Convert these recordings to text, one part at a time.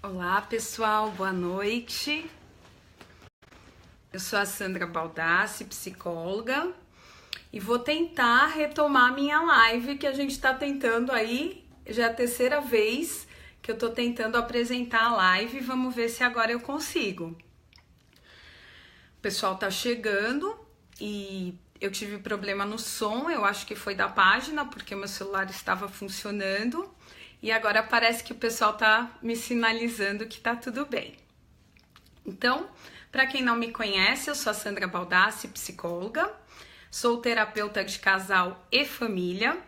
Olá pessoal, boa noite. Eu sou a Sandra Baldassi, psicóloga, e vou tentar retomar minha live que a gente está tentando aí, já é a terceira vez que eu tô tentando apresentar a live, vamos ver se agora eu consigo. O pessoal tá chegando e eu tive problema no som, eu acho que foi da página, porque meu celular estava funcionando. E agora parece que o pessoal tá me sinalizando que tá tudo bem. Então, para quem não me conhece, eu sou a Sandra Baldassi, psicóloga, sou terapeuta de casal e família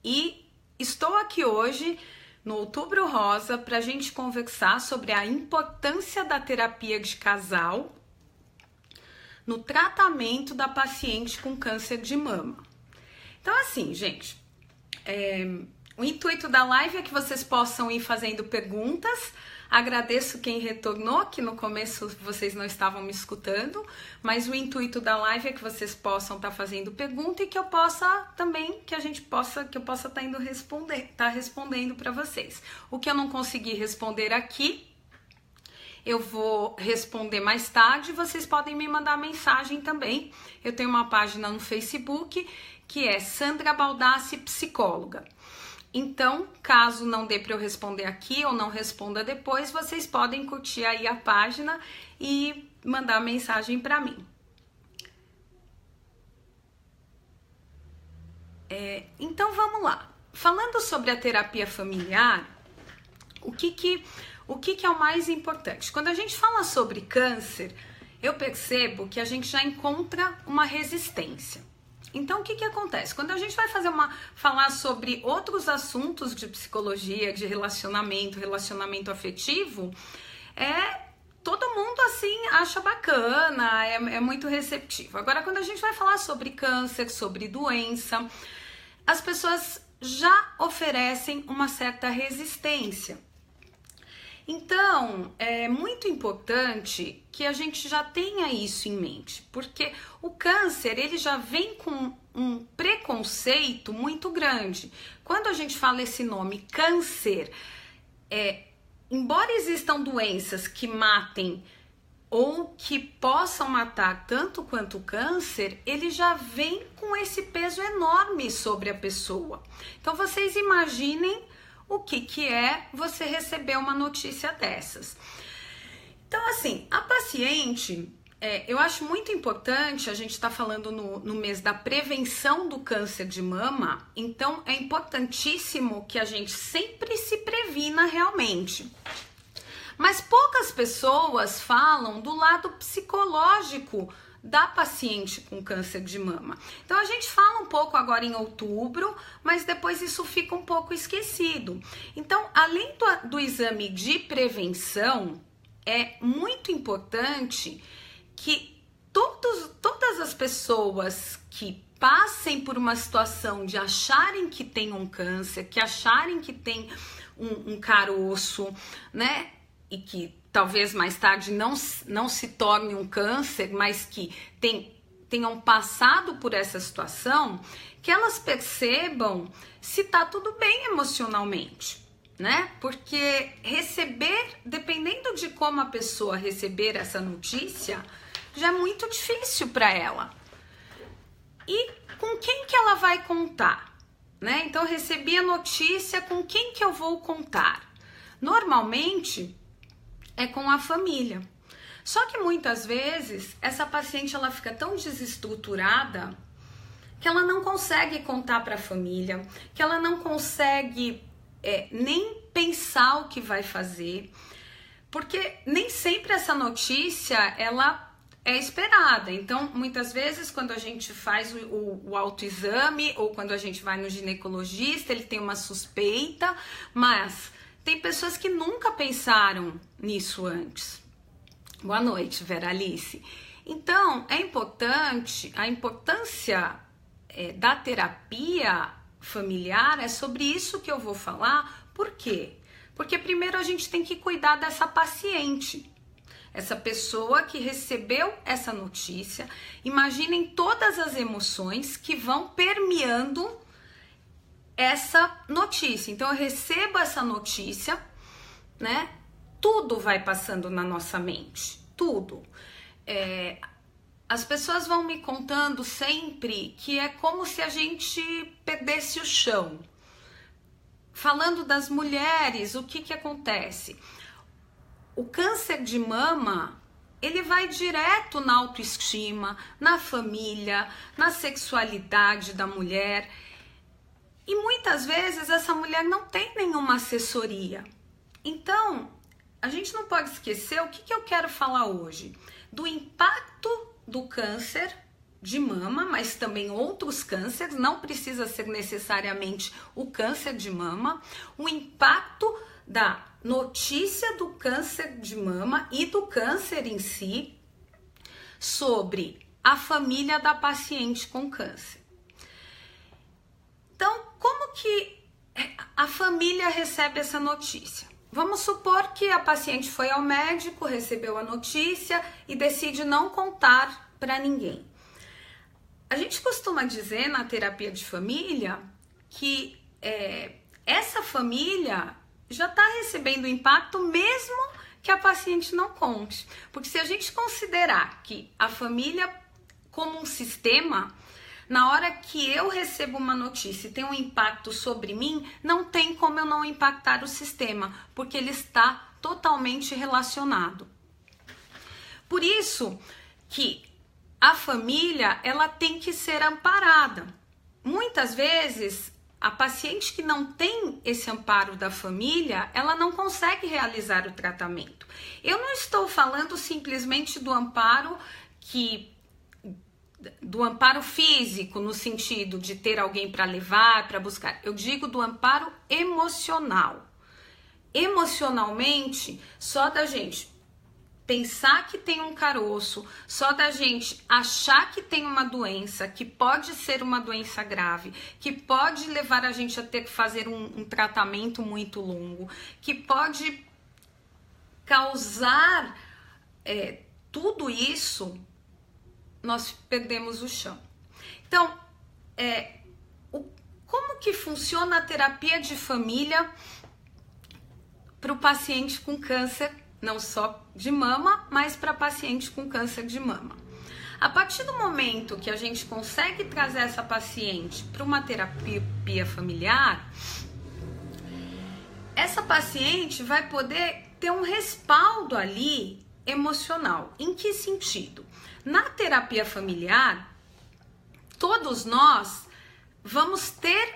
e estou aqui hoje no Outubro Rosa para a gente conversar sobre a importância da terapia de casal no tratamento da paciente com câncer de mama. Então, assim, gente, o intuito da live é que vocês possam ir fazendo perguntas. Agradeço quem retornou, que no começo vocês não estavam me escutando, mas o intuito da live é que vocês possam estar fazendo pergunta e que eu possa também, que eu possa estar indo respondendo para vocês. O que eu não consegui responder aqui, eu vou responder mais tarde, vocês podem me mandar mensagem também. Eu tenho uma página no Facebook que é Sandra Baldassi Psicóloga. Então, caso não dê para eu responder aqui ou não responda depois, vocês podem curtir aí a página e mandar mensagem para mim. Então, vamos lá. Falando sobre a terapia familiar, o que é o mais importante? Quando a gente fala sobre câncer, eu percebo que a gente já encontra uma resistência. Então, o que acontece? Quando a gente vai falar sobre outros assuntos de psicologia, de relacionamento afetivo, todo mundo, assim, acha bacana, é muito receptivo. Agora, quando a gente vai falar sobre câncer, sobre doença, as pessoas já oferecem uma certa resistência. Então, é muito importante que a gente já tenha isso em mente, porque o câncer, ele já vem com um preconceito muito grande. Quando a gente fala esse nome, câncer, embora existam doenças que matem ou que possam matar tanto quanto o câncer, ele já vem com esse peso enorme sobre a pessoa. Então, vocês imaginem o que é você receber uma notícia dessas. Então, assim, a paciente, eu acho muito importante, a gente está falando no mês da prevenção do câncer de mama, então é importantíssimo que a gente sempre se previna realmente. Mas poucas pessoas falam do lado psicológico da paciente com câncer de mama. Então a gente fala um pouco agora em outubro, mas depois isso fica um pouco esquecido. Então, além do exame de prevenção, é muito importante que todas as pessoas que passem por uma situação de acharem que tem um câncer, que acharem que tem um caroço, né, e que talvez mais tarde não se torne um câncer, mas que tenham passado por essa situação, que elas percebam se tá tudo bem emocionalmente, né? Porque dependendo de como a pessoa receber essa notícia, já é muito difícil para ela. E com quem que ela vai contar, né? Então, eu recebi a notícia, com quem que eu vou contar? Normalmente é com a família. Só que muitas vezes essa paciente ela fica tão desestruturada que ela não consegue contar para a família, que ela não consegue nem pensar o que vai fazer, porque nem sempre essa notícia ela é esperada. Então, muitas vezes quando a gente faz o autoexame ou quando a gente vai no ginecologista, ele tem uma suspeita, mas tem pessoas que nunca pensaram nisso antes. Boa noite, Vera Alice. Então, a importância da terapia familiar é sobre isso que eu vou falar. Por quê? Porque primeiro a gente tem que cuidar dessa paciente. Essa pessoa que recebeu essa notícia. Imaginem todas as emoções que vão permeando essa notícia. Então, eu recebo essa notícia né? Tudo vai passando na nossa mente, tudo. As pessoas vão me contando sempre que é como se a gente perdesse o chão. Falando das mulheres, o que acontece? O câncer de mama, ele vai direto na autoestima, na família, na sexualidade da mulher. E muitas vezes essa mulher não tem nenhuma assessoria. Então, a gente não pode esquecer o que eu quero falar hoje. Do impacto do câncer de mama, mas também outros cânceres, não precisa ser necessariamente o câncer de mama, o impacto da notícia do câncer de mama e do câncer em si sobre a família da paciente com câncer. Então, como que a família recebe essa notícia? Vamos supor que a paciente foi ao médico, recebeu a notícia e decide não contar para ninguém. A gente costuma dizer na terapia de família que essa família já está recebendo impacto mesmo que a paciente não conte. Porque se a gente considerar que a família como um sistema, na hora que eu recebo uma notícia e tem um impacto sobre mim, não tem como eu não impactar o sistema, porque ele está totalmente relacionado. Por isso que a família, ela tem que ser amparada. Muitas vezes, a paciente que não tem esse amparo da família, ela não consegue realizar o tratamento. Eu não estou falando simplesmente do amparo físico, no sentido de ter alguém para levar, para buscar. Eu digo do amparo emocional. Emocionalmente, só da gente pensar que tem um caroço, só da gente achar que tem uma doença, que pode ser uma doença grave, que pode levar a gente a ter que fazer um tratamento muito longo, que pode causar tudo isso, nós perdemos o chão. Então, como que funciona a terapia de família para o paciente com câncer, não só de mama, mas para paciente com câncer de mama? A partir do momento que a gente consegue trazer essa paciente para uma terapia familiar, essa paciente vai poder ter um respaldo ali emocional. Em que sentido? Na terapia familiar, todos nós vamos ter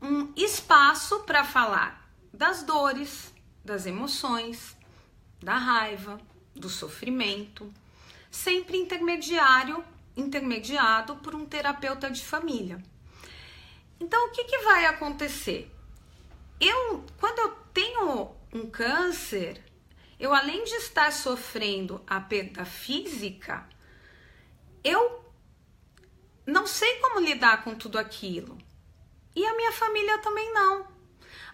um espaço para falar das dores, das emoções, da raiva, do sofrimento, sempre intermediado por um terapeuta de família. Então, o que vai acontecer? Quando eu tenho um câncer, eu, além de estar sofrendo a perda física, eu não sei como lidar com tudo aquilo. E a minha família também não.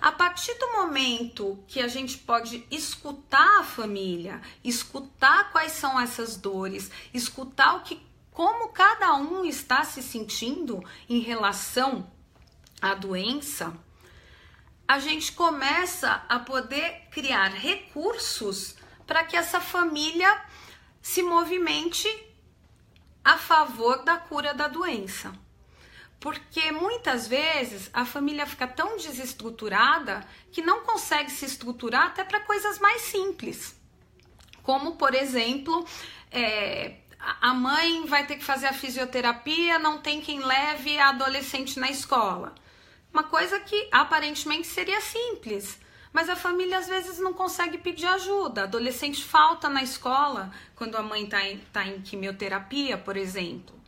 A partir do momento que a gente pode escutar a família, escutar quais são essas dores, escutar como cada um está se sentindo em relação à doença, a gente começa a poder criar recursos para que essa família se movimente a favor da cura da doença. Porque muitas vezes a família fica tão desestruturada que não consegue se estruturar até para coisas mais simples. Como, por exemplo, a mãe vai ter que fazer a fisioterapia, não tem quem leve a adolescente na escola. Uma coisa que aparentemente seria simples, mas a família às vezes não consegue pedir ajuda. A adolescente falta na escola quando a mãe está em quimioterapia, por exemplo.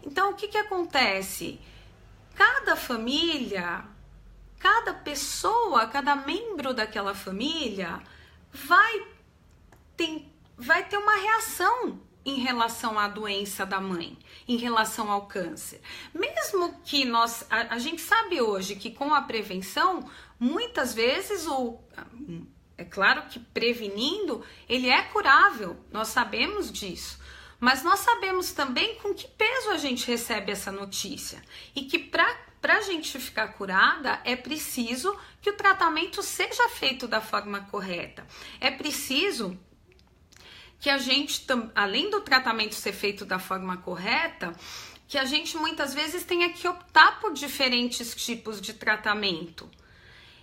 Então, o que acontece? Cada família, cada pessoa, cada membro daquela família vai ter uma reação em relação à doença da mãe, em relação ao câncer. Mesmo que a gente sabe hoje que com a prevenção, muitas vezes, é claro que prevenindo, ele é curável, nós sabemos disso. Mas nós sabemos também com que peso a gente recebe essa notícia e que para a gente ficar curada é preciso que o tratamento seja feito da forma correta. É preciso que a gente, além do tratamento ser feito da forma correta, que a gente muitas vezes tenha que optar por diferentes tipos de tratamento.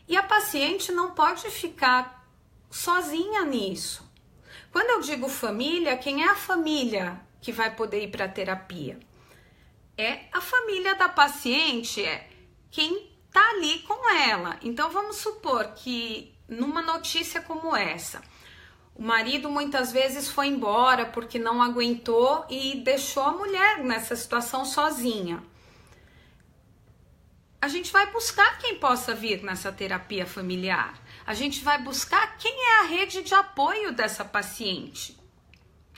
E a paciente não pode ficar sozinha nisso. Quando eu digo família, quem é a família que vai poder ir para a terapia? É a família da paciente, é quem está ali com ela. Então vamos supor que numa notícia como essa, o marido muitas vezes foi embora porque não aguentou e deixou a mulher nessa situação sozinha. A gente vai buscar quem possa vir nessa terapia familiar. A gente vai buscar quem é a rede de apoio dessa paciente.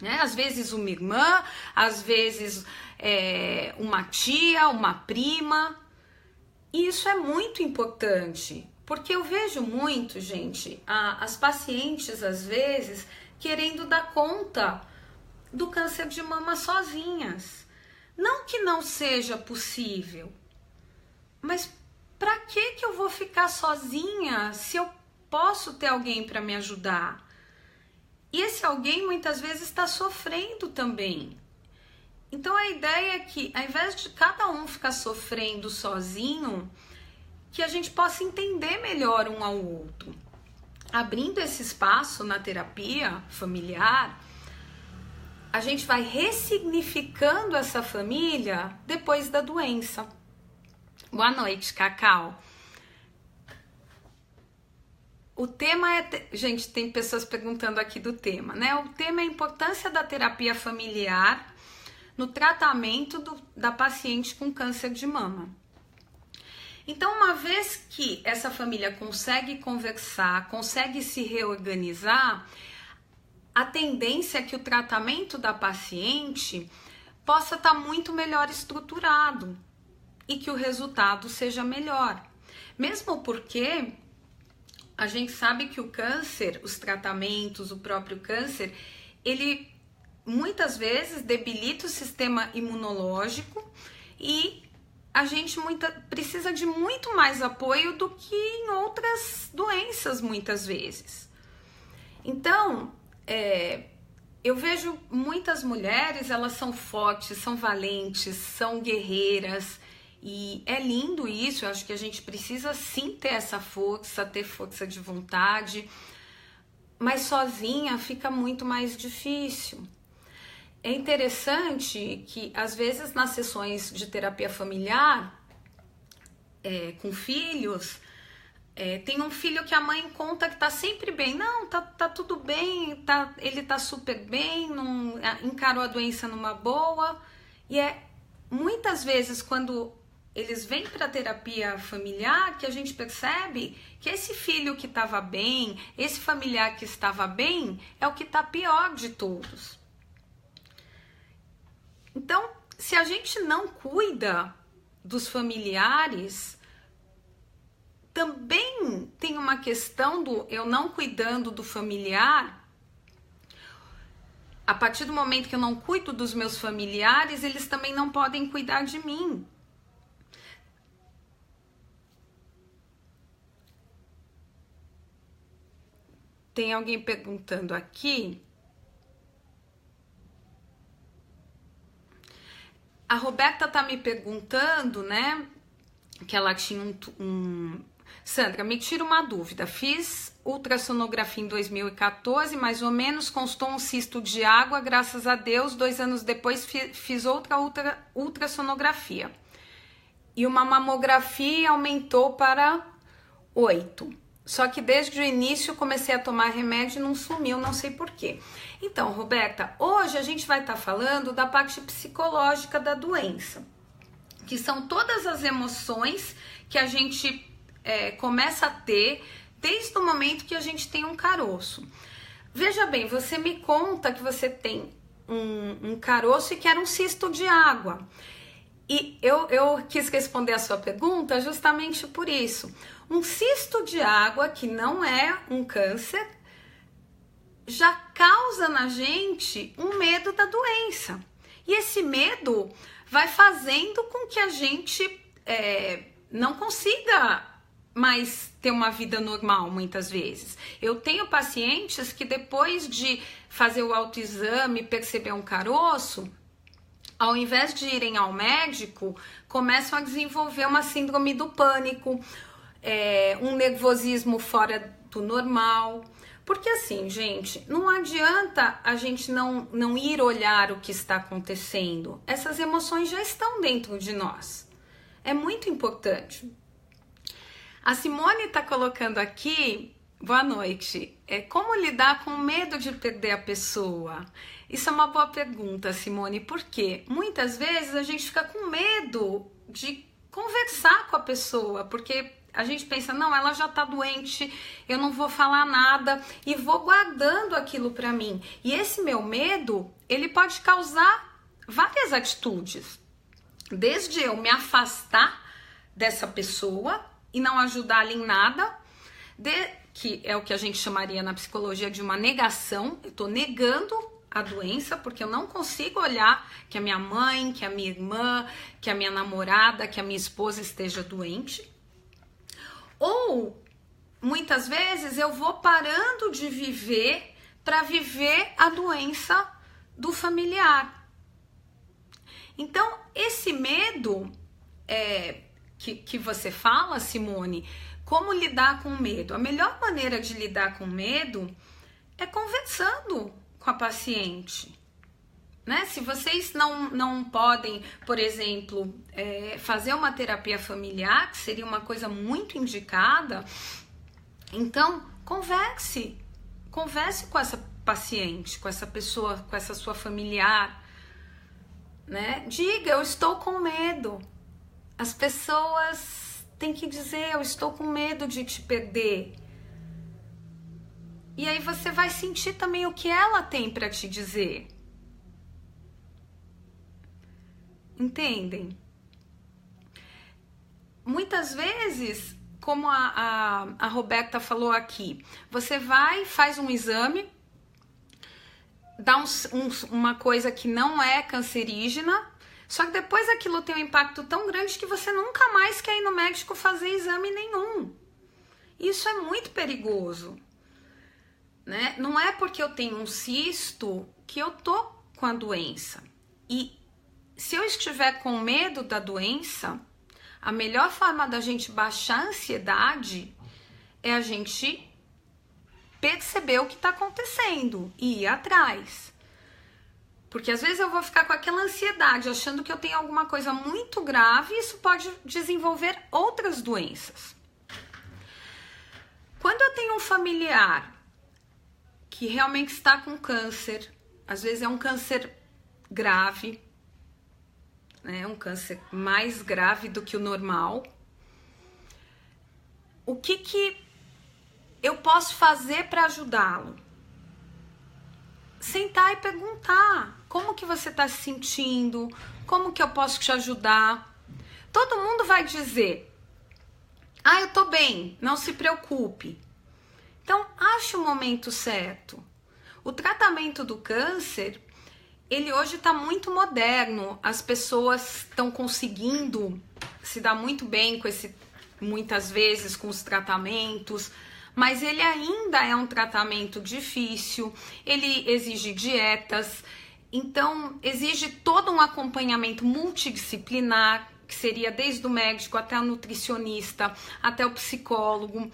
Né? Às vezes uma irmã, às vezes uma tia, uma prima. E isso é muito importante, porque eu vejo muito, gente, as pacientes às vezes querendo dar conta do câncer de mama sozinhas. Não que não seja possível, mas para que eu vou ficar sozinha se eu posso ter alguém para me ajudar? E esse alguém muitas vezes está sofrendo também. Então a ideia é que, ao invés de cada um ficar sofrendo sozinho, que a gente possa entender melhor um ao outro. Abrindo esse espaço na terapia familiar, a gente vai ressignificando essa família depois da doença. Boa noite, Cacau. O tema é... Gente, tem pessoas perguntando aqui do tema, né? O tema é a importância da terapia familiar no tratamento da paciente com câncer de mama. Então, uma vez que essa família consegue conversar, consegue se reorganizar, a tendência é que o tratamento da paciente possa estar muito melhor estruturado e que o resultado seja melhor. Mesmo porque a gente sabe que o câncer, os tratamentos, o próprio câncer, ele muitas vezes debilita o sistema imunológico e a gente precisa de muito mais apoio do que em outras doenças muitas vezes. Então, eu vejo muitas mulheres, elas são fortes, são valentes, são guerreiras e é lindo isso. Eu acho que a gente precisa sim ter essa força, ter força de vontade, mas sozinha fica muito mais difícil. É interessante que, às vezes, nas sessões de terapia familiar, com filhos, tem um filho que a mãe conta que tá sempre bem. Não, tá tudo bem, ele tá super bem, não, encarou a doença numa boa. E muitas vezes, quando eles vêm para a terapia familiar, que a gente percebe que esse filho que estava bem, esse familiar que estava bem, é o que tá pior de todos. Então, se a gente não cuida dos familiares, também tem uma questão do eu não cuidando do familiar. A partir do momento que eu não cuido dos meus familiares, eles também não podem cuidar de mim. Tem alguém perguntando aqui. A Roberta tá me perguntando, né, que ela tinha Sandra, me tira uma dúvida. Fiz ultrassonografia em 2014, mais ou menos, constou um cisto de água, graças a Deus, 2 anos depois fiz outra ultrassonografia. E uma mamografia aumentou para 8. Só que desde o início comecei a tomar remédio e não sumiu, não sei porquê. Então, Roberta, hoje a gente vai estar falando da parte psicológica da doença, que são todas as emoções que a gente começa a ter desde o momento que a gente tem um caroço. Veja bem, você me conta que você tem um caroço e que era um cisto de água. E eu quis responder a sua pergunta justamente por isso. Um cisto de água, que não é um câncer, já causa na gente um medo da doença. E esse medo vai fazendo com que a gente não consiga mais ter uma vida normal, muitas vezes. Eu tenho pacientes que depois de fazer o autoexame, perceber um caroço, ao invés de irem ao médico, começam a desenvolver uma síndrome do pânico, um nervosismo fora do normal. Porque assim, gente, não adianta a gente não ir olhar o que está acontecendo. Essas emoções já estão dentro de nós. É muito importante. A Simone está colocando aqui, boa noite, como lidar com o medo de perder a pessoa? Isso é uma boa pergunta, Simone, por quê? Muitas vezes a gente fica com medo de conversar com a pessoa, porque a gente pensa, não, ela já tá doente, eu não vou falar nada e vou guardando aquilo para mim. E esse meu medo, ele pode causar várias atitudes. Desde eu me afastar dessa pessoa e não ajudá-la em nada, que é o que a gente chamaria na psicologia de uma negação. Eu tô negando a doença porque eu não consigo olhar que a minha mãe, que a minha irmã, que a minha namorada, que a minha esposa esteja doente. Ou, muitas vezes, eu vou parando de viver para viver a doença do familiar. Então, esse medo que você fala, Simone, como lidar com o medo? A melhor maneira de lidar com o medo é conversando com a paciente. Né? Se vocês não podem, por exemplo, fazer uma terapia familiar, que seria uma coisa muito indicada, então converse com essa paciente, com essa pessoa, com essa sua familiar, né? Diga, eu estou com medo. As pessoas têm que dizer, eu estou com medo de te perder. E aí você vai sentir também o que ela tem para te dizer. Entendem? Muitas vezes, como a Roberta falou aqui, você vai, faz um exame, dá uma coisa que não é cancerígena, só que depois aquilo tem um impacto tão grande que você nunca mais quer ir no médico fazer exame nenhum. Isso é muito perigoso, né? Não é porque eu tenho um cisto que eu tô com a doença. E se eu estiver com medo da doença, a melhor forma da gente baixar a ansiedade é a gente perceber o que está acontecendo e ir atrás. Porque às vezes eu vou ficar com aquela ansiedade, achando que eu tenho alguma coisa muito grave e isso pode desenvolver outras doenças. Quando eu tenho um familiar que realmente está com câncer, às vezes é um câncer grave, um câncer mais grave do que o normal. O que eu posso fazer para ajudá-lo? Sentar e perguntar, como que você está se sentindo? Como que eu posso te ajudar? Todo mundo vai dizer, eu tô bem, não se preocupe. Então, ache o momento certo. O tratamento do câncer, ele hoje está muito moderno, as pessoas estão conseguindo se dar muito bem com muitas vezes com os tratamentos, mas ele ainda é um tratamento difícil, ele exige dietas, então exige todo um acompanhamento multidisciplinar, que seria desde o médico até o nutricionista, até o psicólogo.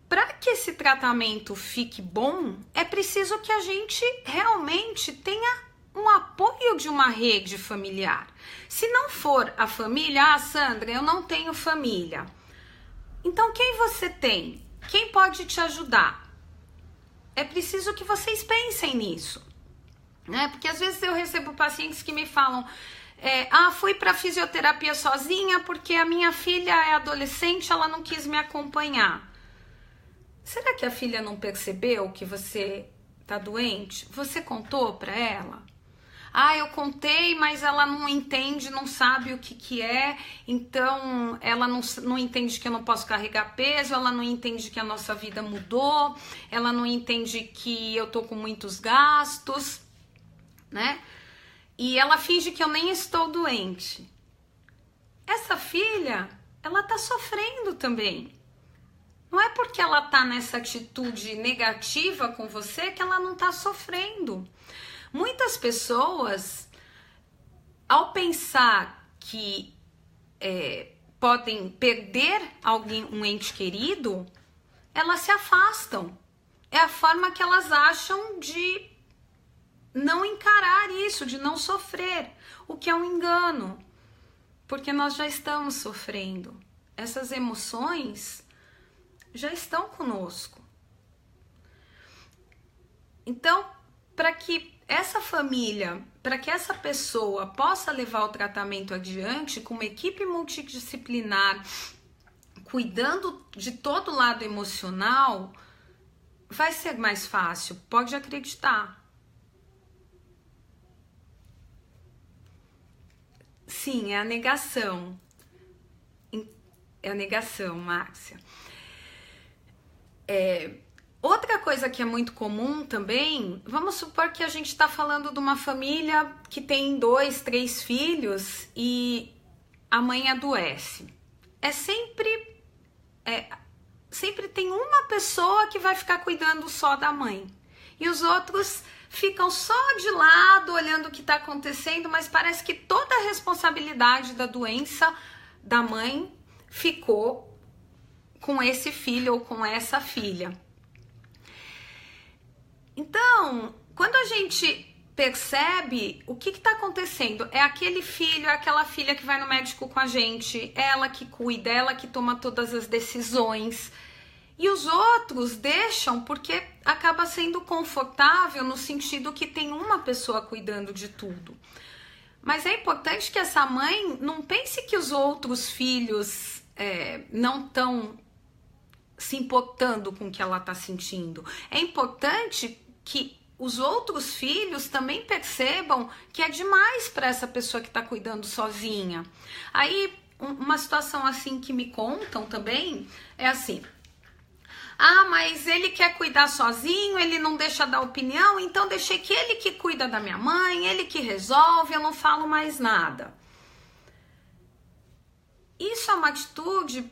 Para que esse tratamento fique bom, é preciso que a gente realmente tenha um apoio de uma rede familiar. Se não for a família, Sandra, eu não tenho família. Então, quem você tem? Quem pode te ajudar? É preciso que vocês pensem nisso, né? Porque às vezes eu recebo pacientes que me falam, fui para fisioterapia sozinha porque a minha filha é adolescente, ela não quis me acompanhar. Será que a filha não percebeu que você tá doente? Você contou para ela? Ah, eu contei, mas ela não entende, não sabe o que é, então ela não entende que eu não posso carregar peso, ela não entende que a nossa vida mudou, ela não entende que eu tô com muitos gastos, né? E ela finge que eu nem estou doente. Essa filha, ela tá sofrendo também. Não é porque ela tá nessa atitude negativa com você que ela não tá sofrendo. Muitas pessoas, ao pensar que podem perder alguém, um ente querido, elas se afastam. É a forma que elas acham de não encarar isso, de não sofrer, o que é um engano, porque nós já estamos sofrendo. Essas emoções já estão conosco. Então, para que essa família, para que essa pessoa possa levar o tratamento adiante com uma equipe multidisciplinar, cuidando de todo o lado emocional, vai ser mais fácil, pode acreditar. Sim, é a negação. É a negação, Márcia. Outra coisa que é muito comum também, vamos supor que a gente está falando de uma família que tem 2, 3 filhos e a mãe adoece. Sempre tem uma pessoa que vai ficar cuidando só da mãe. E os outros ficam só de lado, olhando o que está acontecendo, mas parece que toda a responsabilidade da doença da mãe ficou com esse filho ou com essa filha. Então, quando a gente percebe o que está acontecendo, é aquele filho, é aquela filha que vai no médico com a gente, ela que cuida, ela que toma todas as decisões. E os outros deixam porque acaba sendo confortável no sentido que tem uma pessoa cuidando de tudo. Mas é importante que essa mãe não pense que os outros filhos não estão se importando com o que ela está sentindo. É importante que os outros filhos também percebam que é demais para essa pessoa que está cuidando sozinha. Aí, uma situação assim que me contam também é assim: ah, mas ele quer cuidar sozinho, ele não deixa dar opinião, então deixei que ele que cuida da minha mãe, ele que resolve, eu não falo mais nada. Isso é uma atitude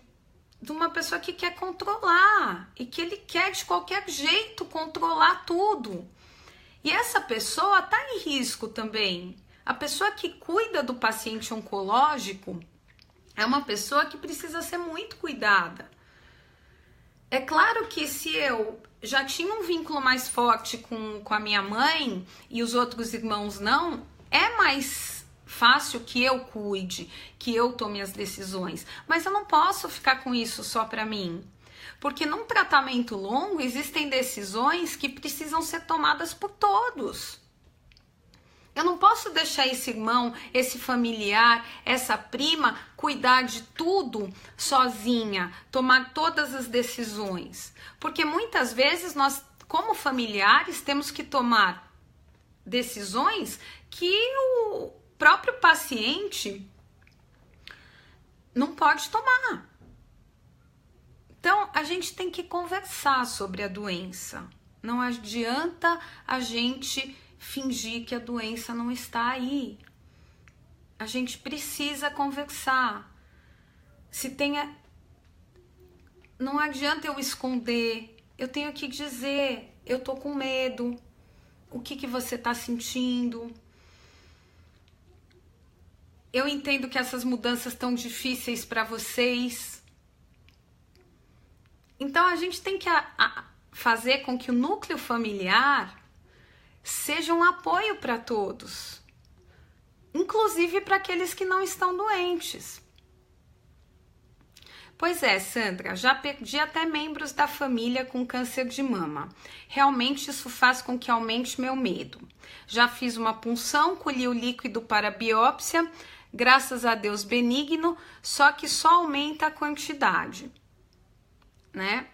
de uma pessoa que quer controlar e que ele quer de qualquer jeito controlar tudo. E essa pessoa está em risco também. A pessoa que cuida do paciente oncológico é uma pessoa que precisa ser muito cuidada. É claro que se eu já tinha um vínculo mais forte com a minha mãe e os outros irmãos não, é mais fácil que eu cuide, que eu tome as decisões. Mas eu não posso ficar com isso só para mim. Porque num tratamento longo existem decisões que precisam ser tomadas por todos. Eu não posso deixar esse irmão, esse familiar, essa prima cuidar de tudo sozinha, tomar todas as decisões. Porque muitas vezes nós, como familiares, temos que tomar decisões que o próprio paciente não pode tomar. Então, a gente tem que conversar sobre a doença. Não adianta a gente fingir que a doença não está aí. A gente precisa conversar. Não adianta eu esconder. Eu tenho que dizer, eu tô com medo. O que você tá sentindo? Eu entendo que essas mudanças estão difíceis para vocês. Então a gente tem que fazer com que o núcleo familiar seja um apoio para todos, inclusive para aqueles que não estão doentes. Pois é, Sandra, já perdi até membros da família com câncer de mama. Realmente isso faz com que aumente meu medo. Já fiz uma punção, colhi o líquido para biópsia, graças a Deus benigno, só que só aumenta a quantidade, né?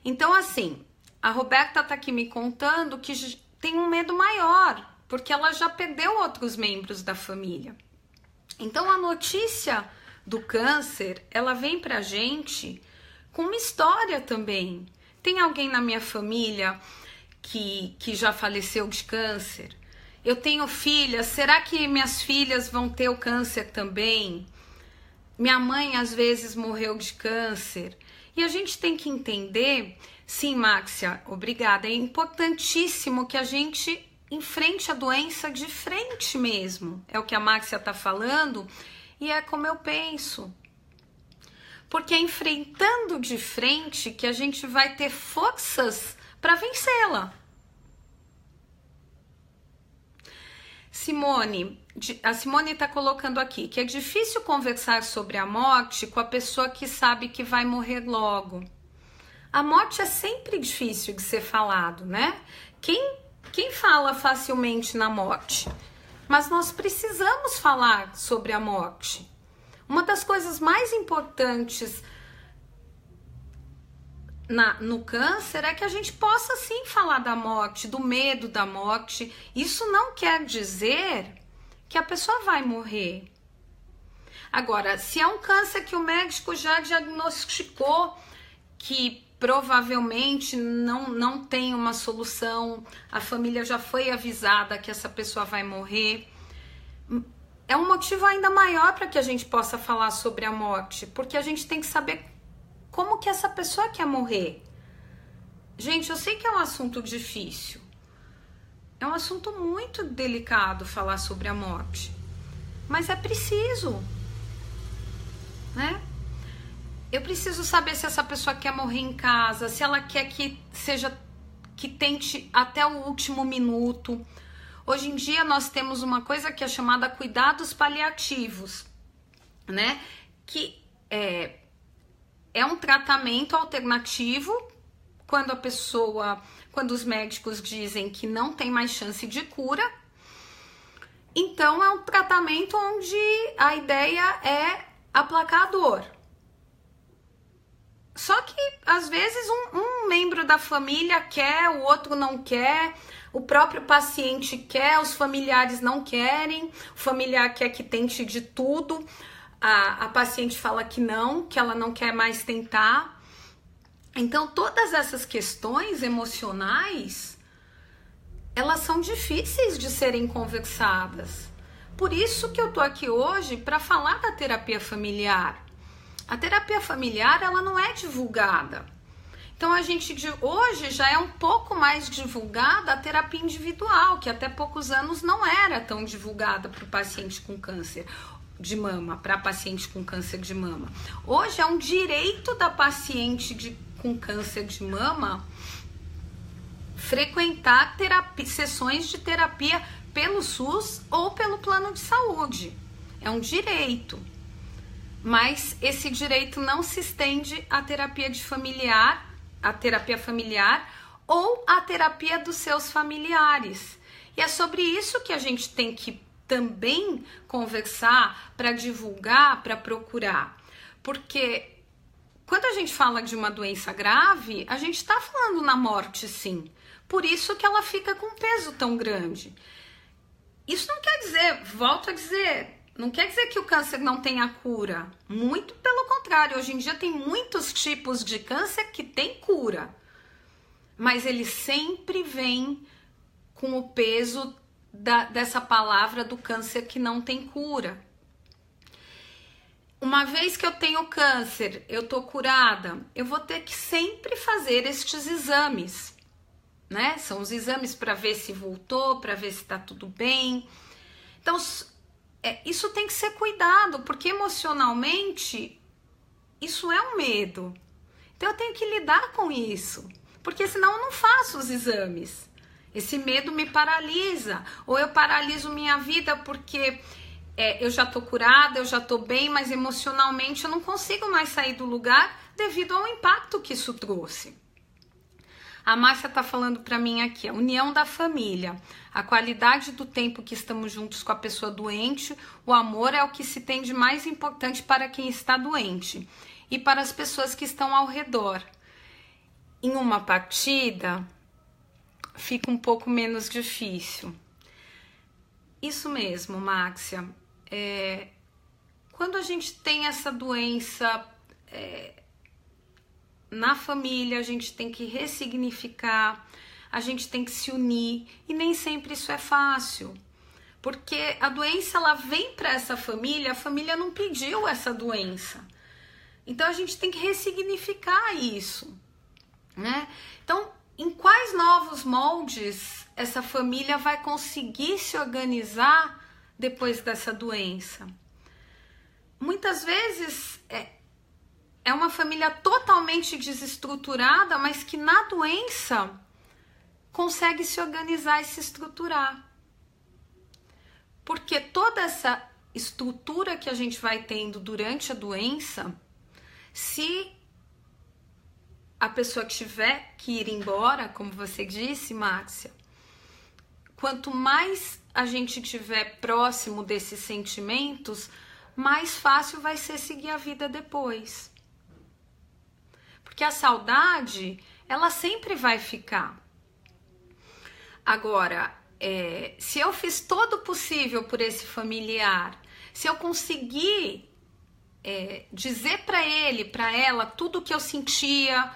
Então, assim, a Roberta tá aqui me contando que tem um medo maior, porque ela já perdeu outros membros da família. Então a notícia do câncer, ela vem pra gente com uma história também. Tem alguém na minha família que já faleceu de câncer? Eu tenho filhas, será que minhas filhas vão ter o câncer também? Minha mãe às vezes morreu de câncer. E a gente tem que entender, sim, Máxia, obrigada, é importantíssimo que a gente enfrente a doença de frente mesmo. É o que a Máxia tá falando e é como eu penso. Porque é enfrentando de frente que a gente vai ter forças para vencê-la. A Simone está colocando aqui que é difícil conversar sobre a morte com a pessoa que sabe que vai morrer logo. A morte é sempre difícil de ser falado, né? Quem fala facilmente na morte? Mas nós precisamos falar sobre a morte. Uma das coisas mais importantes no câncer é que a gente possa sim falar da morte, do medo da morte. Isso não quer dizer que a pessoa vai morrer. Agora, se é um câncer que o médico já diagnosticou, que provavelmente não tem uma solução, a família já foi avisada que essa pessoa vai morrer, é um motivo ainda maior para que a gente possa falar sobre a morte, porque a gente tem que saber como que essa pessoa quer morrer. Gente, eu sei que é um assunto difícil. É um assunto muito delicado falar sobre a morte. Mas é preciso, né? Eu preciso saber se essa pessoa quer morrer em casa, se ela quer que tente até o último minuto. Hoje em dia nós temos uma coisa que é chamada cuidados paliativos, né? Que é um tratamento alternativo quando os médicos dizem que não tem mais chance de cura. Então é um tratamento onde a ideia é aplacar a dor. Só que às vezes um membro da família quer, o outro não quer, o próprio paciente quer, os familiares não querem, o familiar quer que tente de tudo. A paciente fala que não, que ela não quer mais tentar. Então, todas essas questões emocionais, elas são difíceis de serem conversadas. Por isso que eu tô aqui hoje para falar da terapia familiar. A terapia familiar, ela não é divulgada. Então, hoje já é um pouco mais divulgada a terapia individual, que até poucos anos não era tão divulgada para o paciente com câncer de mama, para paciente com câncer de mama. Hoje é um direito da paciente com câncer de mama frequentar sessões de terapia pelo SUS ou pelo plano de saúde. É um direito. Mas esse direito não se estende à terapia familiar ou à terapia dos seus familiares. E é sobre isso que a gente tem que também conversar, para divulgar, para procurar. Porque quando a gente fala de uma doença grave, a gente está falando na morte, sim. Por isso que ela fica com um peso tão grande. Isso não quer dizer, volto a dizer, não quer dizer que o câncer não tenha cura. Muito pelo contrário, hoje em dia tem muitos tipos de câncer que tem cura. Mas ele sempre vem com o peso dessa palavra do câncer que não tem cura. Uma vez que eu tenho câncer, eu tô curada, eu vou ter que sempre fazer estes exames, né? São os exames para ver se voltou, para ver se tá tudo bem. Então, isso tem que ser cuidado, porque emocionalmente isso é um medo. Então eu tenho que lidar com isso, porque senão eu não faço os exames. Esse medo me paralisa, ou eu paraliso minha vida porque eu já tô curada, eu já tô bem, mas emocionalmente eu não consigo mais sair do lugar devido ao impacto que isso trouxe. A Márcia tá falando para mim aqui, a união da família, a qualidade do tempo que estamos juntos com a pessoa doente, o amor é o que se tem de mais importante para quem está doente e para as pessoas que estão ao redor. Em uma partida, fica um pouco menos difícil. Isso mesmo, Máxia. Quando a gente tem essa doença na família, a gente tem que ressignificar, a gente tem que se unir, e nem sempre isso é fácil. Porque a doença, ela vem para essa família, a família não pediu essa doença. Então a gente tem que ressignificar isso, né? Então, em quais novos moldes essa família vai conseguir se organizar depois dessa doença? Muitas vezes é uma família totalmente desestruturada, mas que na doença consegue se organizar e se estruturar. Porque toda essa estrutura que a gente vai tendo durante a doença, se a pessoa tiver que ir embora, como você disse, Máxia, quanto mais a gente tiver próximo desses sentimentos, mais fácil vai ser seguir a vida depois. Porque a saudade, ela sempre vai ficar. Agora, se eu fiz todo o possível por esse familiar, se eu conseguir dizer para ele, para ela, tudo o que eu sentia,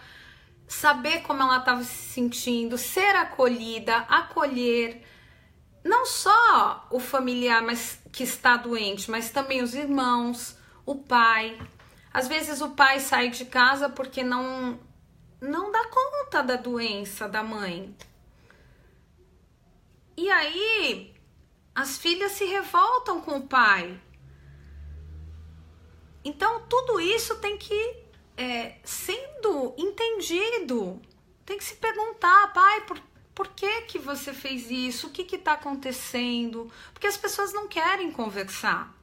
saber como ela estava se sentindo, ser acolhida, acolher, não só o familiar que está doente, mas também os irmãos, o pai. Às vezes o pai sai de casa porque não dá conta da doença da mãe. E aí, as filhas se revoltam com o pai. Então, tudo isso tem que, sendo entendido, tem que se perguntar, pai, por que você fez isso? O que está acontecendo? Porque as pessoas não querem conversar.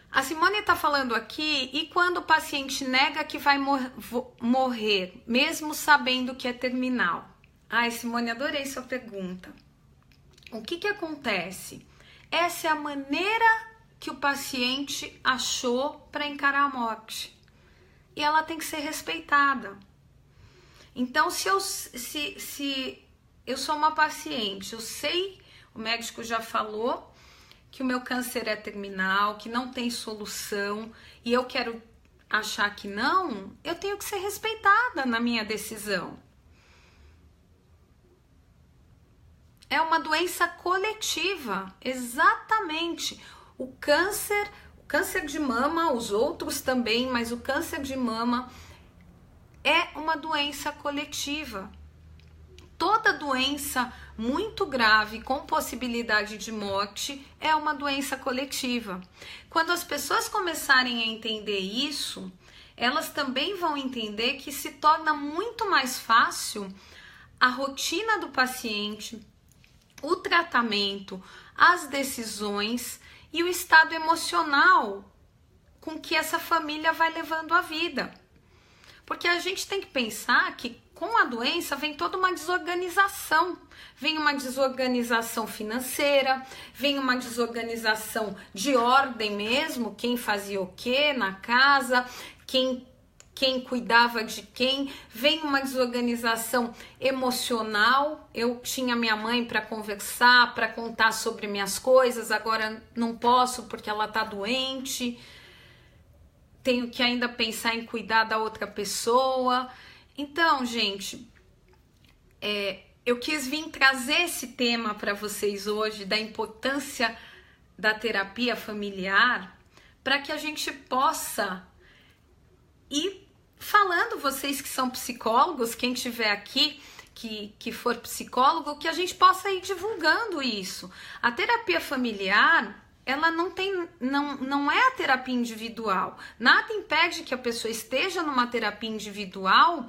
A Simone está falando aqui, e quando o paciente nega que vai morrer, mesmo sabendo que é terminal? Ai, Simone, adorei sua pergunta. O que acontece? Essa é a maneira que o paciente achou para encarar a morte. E ela tem que ser respeitada. Então, se eu sou uma paciente, eu sei, o médico já falou que o meu câncer é terminal, que não tem solução, e eu quero achar que não, eu tenho que ser respeitada na minha decisão. É uma doença coletiva, exatamente. O câncer de mama, os outros também, mas o câncer de mama é uma doença coletiva. Toda doença muito grave, com possibilidade de morte, é uma doença coletiva. Quando as pessoas começarem a entender isso, elas também vão entender que se torna muito mais fácil a rotina do paciente, o tratamento, as decisões e o estado emocional com que essa família vai levando a vida. Porque a gente tem que pensar que com a doença vem toda uma desorganização. Vem uma desorganização financeira, vem uma desorganização de ordem mesmo, quem fazia o quê na casa, quem cuidava de quem, vem uma desorganização emocional. Eu tinha minha mãe para conversar, para contar sobre minhas coisas, agora não posso porque ela está doente, tenho que ainda pensar em cuidar da outra pessoa. Então, gente, eu quis vir trazer esse tema para vocês hoje, da importância da terapia familiar, para que a gente possa ir falando, vocês que são psicólogos, quem estiver aqui que for psicólogo, que a gente possa ir divulgando isso. A terapia familiar, ela não é a terapia individual. Nada impede que a pessoa esteja numa terapia individual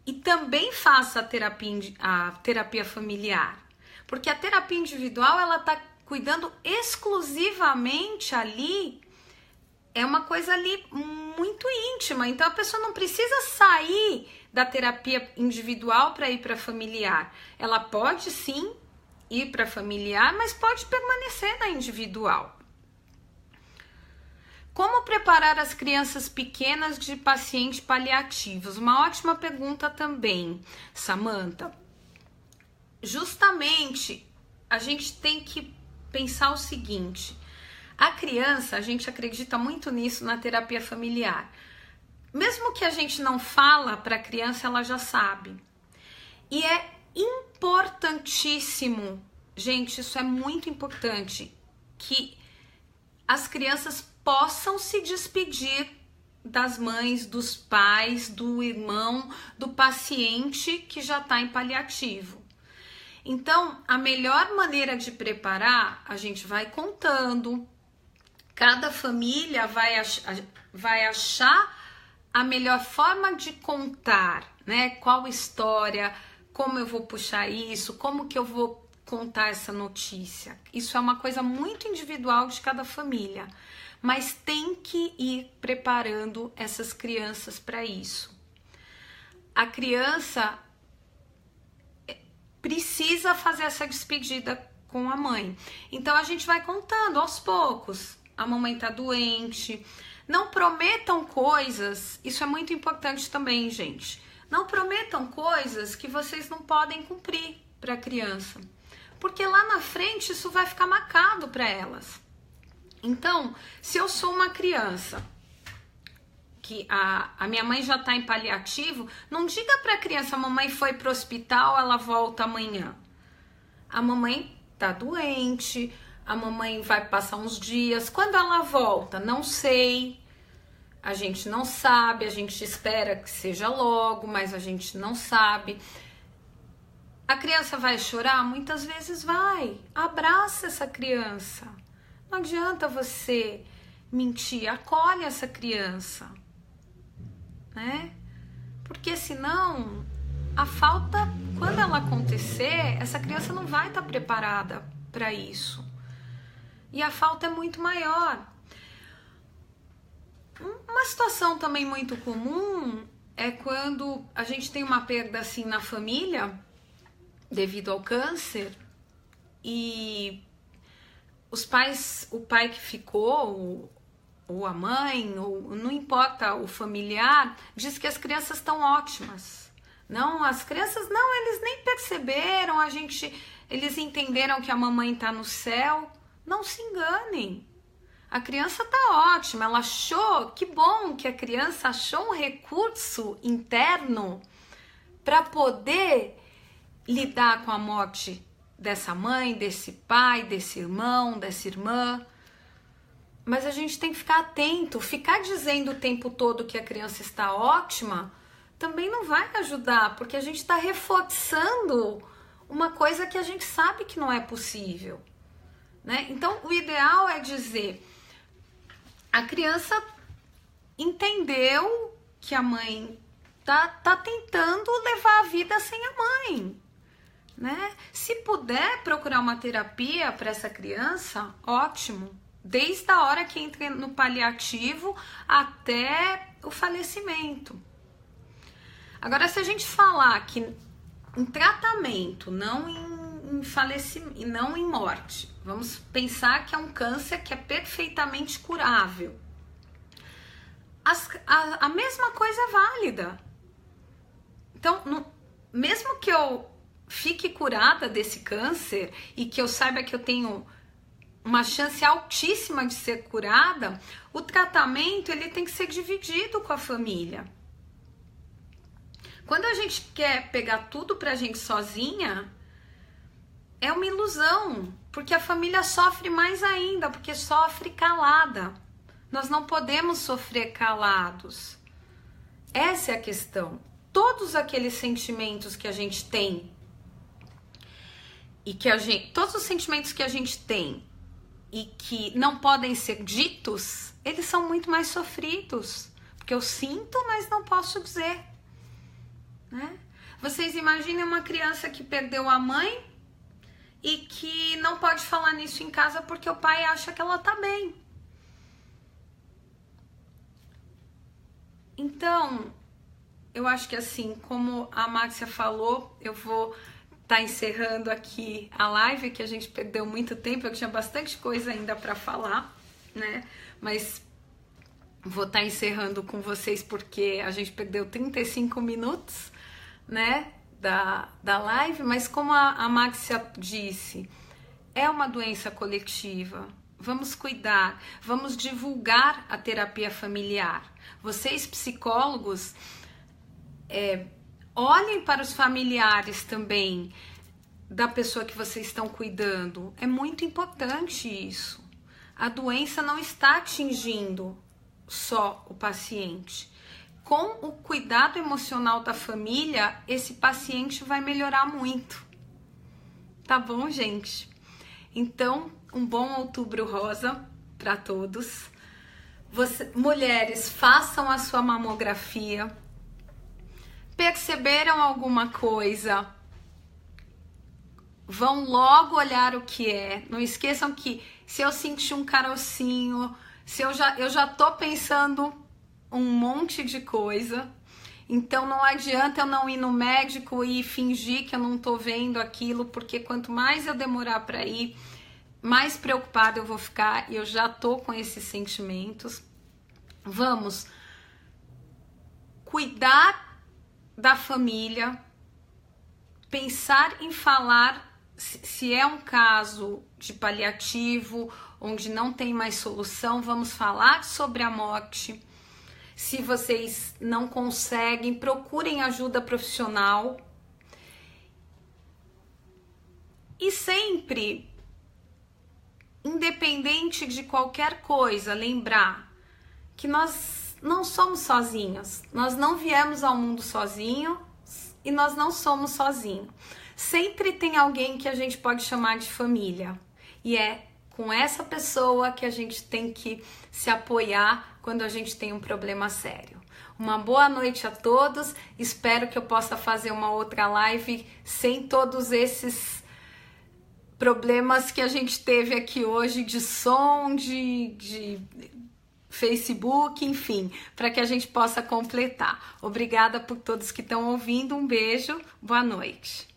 e também faça a terapia familiar. Porque a terapia individual, ela está cuidando exclusivamente ali, é uma coisa ali muito íntima. Então a pessoa não precisa sair da terapia individual para ir para familiar. Ela pode sim ir para familiar, mas pode permanecer na individual. Como preparar as crianças pequenas de pacientes paliativos? Uma ótima pergunta também, Samantha. Justamente a gente tem que pensar o seguinte: a criança, a gente acredita muito nisso na terapia familiar. Mesmo que a gente não fala para a criança, ela já sabe. E é importantíssimo, gente, isso é muito importante, que as crianças possam se despedir das mães, dos pais, do irmão, do paciente que já está em paliativo. Então, a melhor maneira de preparar, a gente vai contando. Cada família vai achar a melhor forma de contar, né? Qual história, como eu vou puxar isso, como que eu vou contar essa notícia. Isso é uma coisa muito individual de cada família, mas tem que ir preparando essas crianças para isso. A criança precisa fazer essa despedida com a mãe. Então a gente vai contando aos poucos. A mamãe tá doente. Não prometam coisas, isso é muito importante também, gente. Não prometam coisas que vocês não podem cumprir para a criança, porque lá na frente isso vai ficar marcado para elas. Então, se eu sou uma criança que a minha mãe já está em paliativo, não diga para a criança: a mamãe foi para o hospital, ela volta amanhã. A mamãe tá doente, a mamãe vai passar uns dias. Quando ela volta? Não sei. A gente não sabe, a gente espera que seja logo, mas a gente não sabe. A criança vai chorar? Muitas vezes vai. Abraça essa criança. Não adianta você mentir, acolhe essa criança, né? Porque senão a falta, quando ela acontecer, essa criança não vai estar preparada para isso. E a falta é muito maior. Uma situação também muito comum é quando a gente tem uma perda assim na família devido ao câncer e os pais, o pai que ficou, ou a mãe, ou não importa, o familiar, diz que as crianças estão ótimas. Não, as crianças não, eles nem perceberam, eles entenderam que a mamãe está no céu. Não se enganem. A criança tá ótima, ela achou, que bom que a criança achou um recurso interno para poder lidar com a morte dessa mãe, desse pai, desse irmão, dessa irmã. Mas a gente tem que ficar atento, ficar dizendo o tempo todo que a criança está ótima também não vai ajudar, porque a gente está reforçando uma coisa que a gente sabe que não é possível, né? Então, o ideal é dizer: a criança entendeu que a mãe tá tentando levar a vida sem a mãe, né? Se puder procurar uma terapia para essa criança, ótimo. Desde a hora que entra no paliativo até o falecimento. Agora, se a gente falar que em tratamento, não em falecimento, não em morte, vamos pensar que é um câncer que é perfeitamente curável. A mesma coisa é válida. Então, mesmo que eu fique curada desse câncer e que eu saiba que eu tenho uma chance altíssima de ser curada, o tratamento ele tem que ser dividido com a família. Quando a gente quer pegar tudo pra gente sozinha, é uma ilusão, porque a família sofre mais ainda, porque sofre calada. Nós não podemos sofrer calados. Essa é a questão. Todos aqueles sentimentos que a gente tem todos os sentimentos que a gente tem e que não podem ser ditos, eles são muito mais sofridos, porque eu sinto, mas não posso dizer, né? Vocês imaginem uma criança que perdeu a mãe e que não pode falar nisso em casa porque o pai acha que ela tá bem. Então, eu acho que assim, como a Márcia falou, eu vou estar encerrando aqui a live, que a gente perdeu muito tempo, eu tinha bastante coisa ainda para falar, né? Mas vou estar encerrando com vocês porque a gente perdeu 35 minutos, né, da live, mas como a Márcia disse, é uma doença coletiva. Vamos cuidar, vamos divulgar a terapia familiar. Vocês, psicólogos, olhem para os familiares também da pessoa que vocês estão cuidando. É muito importante isso. A doença não está atingindo só o paciente. Com o cuidado emocional da família, esse paciente vai melhorar muito. Tá bom, gente? Então, um bom Outubro Rosa para todos. Mulheres, façam a sua mamografia. Perceberam alguma coisa? Vão logo olhar o que é. Não esqueçam que se eu sentir um carocinho, se eu já tô pensando um monte de coisa. Então não adianta eu não ir no médico e fingir que eu não tô vendo aquilo, porque quanto mais eu demorar para ir, mais preocupada eu vou ficar, e eu já tô com esses sentimentos. Vamos cuidar da família, pensar em falar, se é um caso de paliativo, onde não tem mais solução, vamos falar sobre a morte. Se vocês não conseguem, procurem ajuda profissional. E sempre, independente de qualquer coisa, lembrar que nós não somos sozinhos. Nós não viemos ao mundo sozinhos e nós não somos sozinhos. Sempre tem alguém que a gente pode chamar de família. E é com essa pessoa que a gente tem que se apoiar quando a gente tem um problema sério. Uma boa noite a todos. Espero que eu possa fazer uma outra live sem todos esses problemas que a gente teve aqui hoje de som, de Facebook, enfim, para que a gente possa completar. Obrigada por todos que estão ouvindo. Um beijo, boa noite.